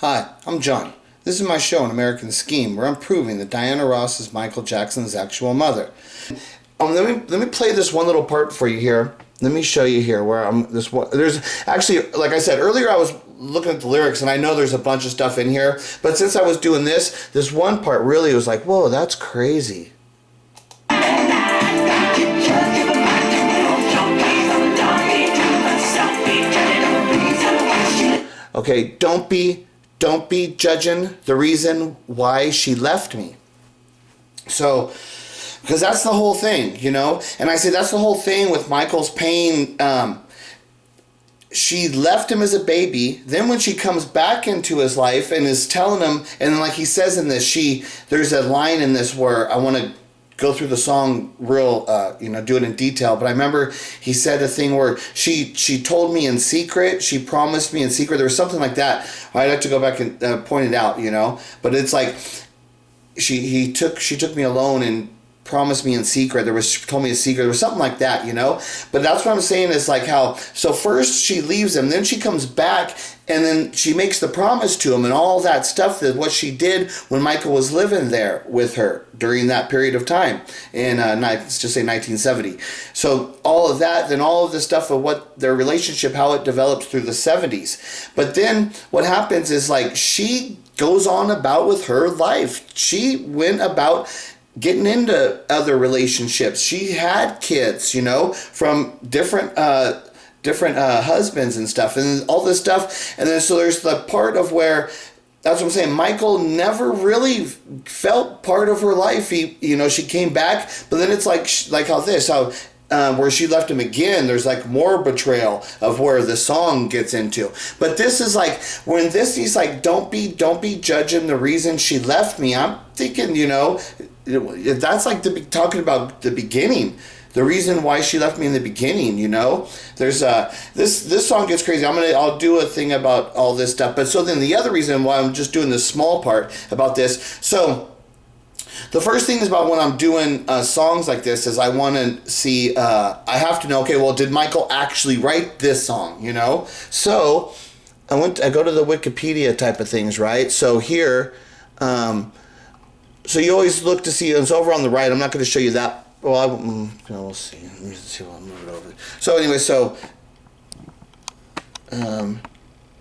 Hi, I'm John. This is my show, An American Scheme, where I'm proving that Diana Ross is Michael Jackson's actual mother. Let me play this one little part for you here. Let me show you here where there's actually, like I said earlier, I was looking at the lyrics and I know there's a bunch of stuff in here, but since I was doing this one part really was like, whoa, that's crazy. Okay, don't be judging the reason why she left me. So, because that's the whole thing, you know? And I say that's the whole thing with Michael's pain. She left him as a baby. Then when she comes back into his life and is telling him, and like he says in this, there's a line in this where I want to go through the song real, do it in detail. But I remember he said a thing where she told me in secret, she promised me in secret. There was something like that. I'd have to go back and point it out, you know. But it's like she took me alone and promised me in secret. She told me a secret. There was something like that, you know. But that's what I'm saying is like how, so first she leaves him, then she comes back, and then she makes the promise to him and all that stuff, that what she did when Michael was living there with her during that period of time in let's just say 1970. So all of that, then all of the stuff of what their relationship, how it developed through the 70s. But then what happens is like she goes on about with her life. She went about getting into other relationships. She had kids, you know, from different husbands and stuff, and all this stuff. And then so there's the part of where, that's what I'm saying, Michael never really felt part of her life. She came back, but then it's like how where she left him again, there's like more betrayal of where the song gets into. But this is like, when he's like, don't be judging the reason she left me. I'm thinking, that's like talking about the beginning, the reason why she left me in the beginning, you know. There's this song gets crazy. I'll do a thing about all this stuff. But so then the other reason why I'm just doing this small part about this, so the first thing is about when I'm doing songs like this is I want to see, I have to know, okay, well, did Michael actually write this song, you know? So I go to the Wikipedia type of things, right? So here, so you always look to see, it's over on the right. I'm not going to show you that. Well, we'll see. Let me see. I'll move it over. So anyway,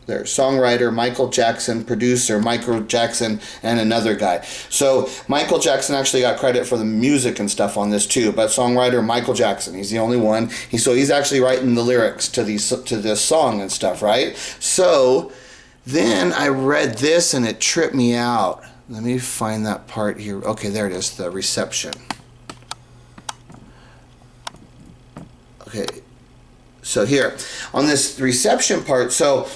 there's songwriter Michael Jackson, producer Michael Jackson, and another guy. So Michael Jackson actually got credit for the music and stuff on this too, but songwriter Michael Jackson, he's the only one. He's actually writing the lyrics to this song and stuff, right? So then I read this and it tripped me out. Let me find that part here. Okay, there it is, the reception. Okay, so here on this reception part, so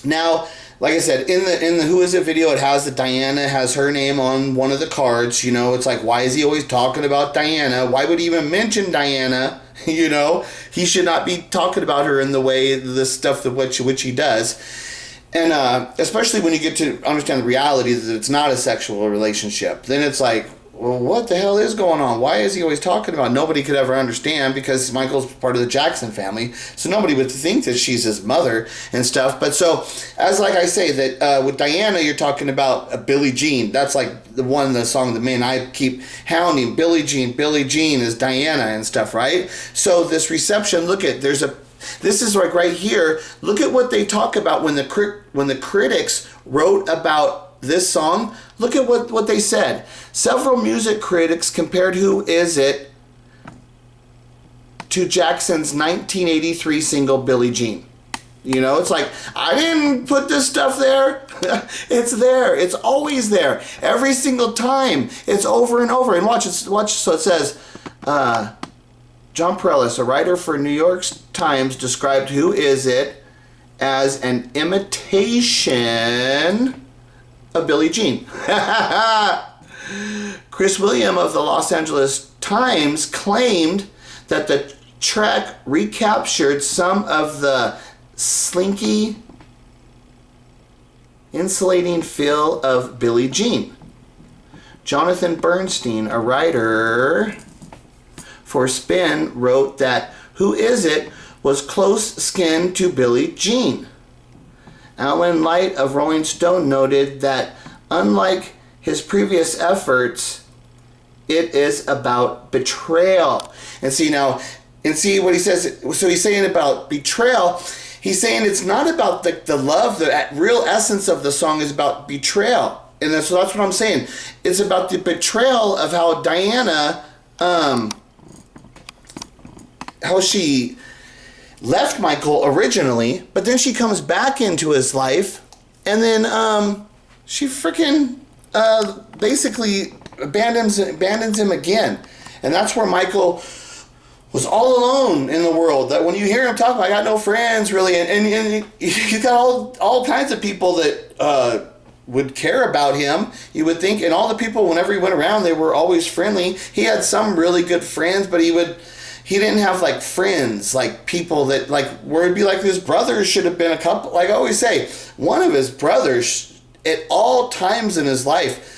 now, like I said, in the Who Is It video, it has Diana has her name on one of the cards. You know, it's like, why is he always talking about Diana? Why would he even mention Diana? You know, he should not be talking about her in the way, the stuff that which he does. And especially when you get to understand the reality that it's not a sexual relationship, then it's like, well, what the hell is going on? Why is he always talking about it? Nobody could ever understand because Michael's part of the Jackson family, so nobody would think that she's his mother and stuff. But so, as like I say, that with Diana, you're talking about Billie Jean. That's like the song that man I keep hounding. Billie Jean is Diana and stuff, right? So this reception, look at, this is like right here. Look at what they talk about when the critics wrote about this song. Look at what they said. Several music critics compared Who Is It to Jackson's 1983 single Billie Jean. You know, it's like, I didn't put this stuff there. It's there. It's always there. Every single time. It's over and over. And watch. So it says, John Perellis, a writer for New York Times, described Who Is It as an imitation of Billie Jean. Chris William of the Los Angeles Times claimed that the track recaptured some of the slinky, insulating feel of Billie Jean. Jonathan Bernstein, a writer for Spin, wrote that Who Is It was close skinned to Billie Jean. Alan Light of Rolling Stone noted that unlike his previous efforts, it is about betrayal. And see what he says. So he's saying about betrayal. He's saying it's not about the love. The real essence of the song is about betrayal. And so that's what I'm saying. It's about the betrayal of how Diana, how she left Michael originally, but then she comes back into his life, and then she freaking basically abandons him again. And that's where Michael was all alone in the world. That when you hear him talk, I got no friends really, and you got all kinds of people that would care about him, you would think, and all the people, whenever he went around, they were always friendly. He had some really good friends, but he didn't have like friends, like people that like where it'd be like his brothers should have been a couple. Like I always say, one of his brothers at all times in his life,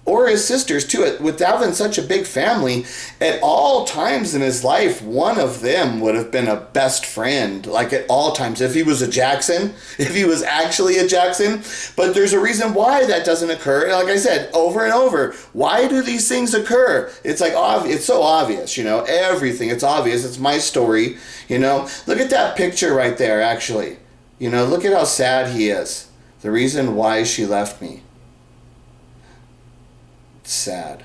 or his sisters too, with having such a big family, at all times in his life, one of them would have been a best friend, like at all times, if he was a Jackson, if he was actually a Jackson. But there's a reason why that doesn't occur. Like I said, over and over, why do these things occur? It's like, it's so obvious, everything, it's obvious. It's my story, Look at that picture right there, actually. Look at how sad he is. The reason why she left me. Sad.